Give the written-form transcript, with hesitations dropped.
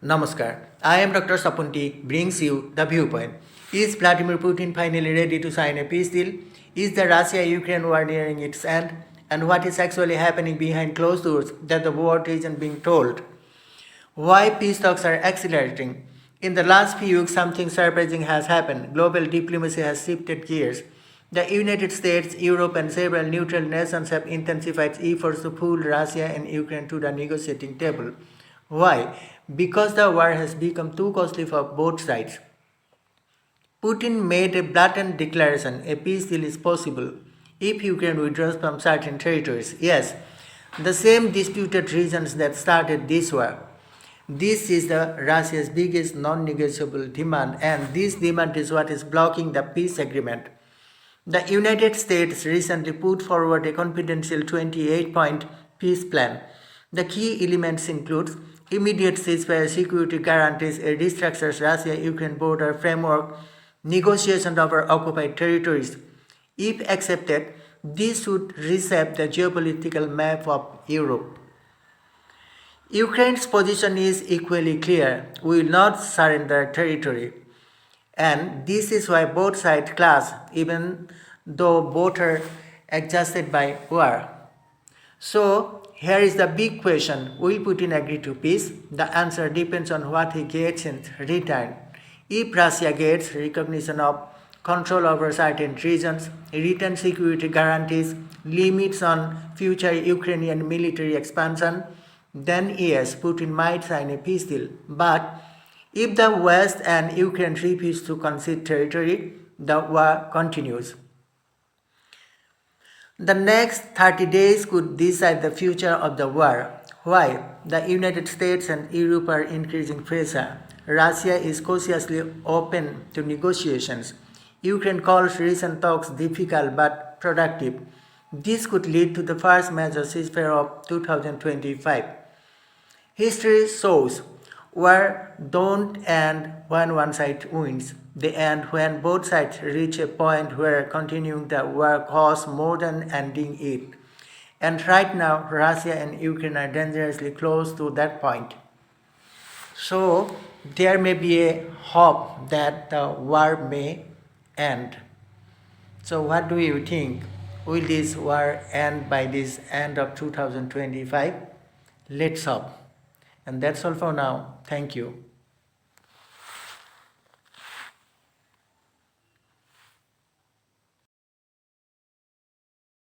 Namaskar. I am Dr. Sapunti, brings you the viewpoint. Is Vladimir Putin finally ready to sign a peace deal? Is the Russia-Ukraine war nearing its end? And what is actually happening behind closed doors that the world isn't being told? Why peace talks are accelerating? In the last few weeks, something surprising has happened. Global diplomacy has shifted gears. The United States, Europe, and several neutral nations have intensified efforts to pull Russia and Ukraine to the negotiating table. Why? Because the war has become too costly for both sides. Putin made a blatant declaration: a peace deal is possible if Ukraine withdraws from certain territories. Yes, the same disputed regions that started this war. This is the Russia's biggest non-negotiable demand, and this demand is what is blocking the peace agreement. The United States recently put forward a confidential 28-point peace plan. The key elements include immediate ceasefire, security guarantees, a restructured Russia-Ukraine border framework, negotiation over occupied territories. If accepted, this would reshape the geopolitical map of Europe. Ukraine's position is equally clear: we will not surrender territory. And this is why both sides clash, even though both are exhausted by war. So, here is the big question: will Putin agree to peace? The answer depends on what he gets in return. If Russia gets recognition of control over certain regions, written security guarantees, limits on future Ukrainian military expansion, then yes, Putin might sign a peace deal. But if the West and Ukraine refuse to concede territory, the war continues. The next 30 days could decide the future of the war. Why? The United States and Europe are increasing pressure. Russia is cautiously open to negotiations. Ukraine calls recent talks difficult but productive. This could lead to the first major ceasefire of 2025. History shows war don't end when one side wins. They end when both sides reach a point where continuing the war costs more than ending it. And right now, Russia and Ukraine are dangerously close to that point. So, there may be a hope that the war may end. So, what do you think? Will this war end by this end of 2025? Let's hope. And that's all for now. Thank you.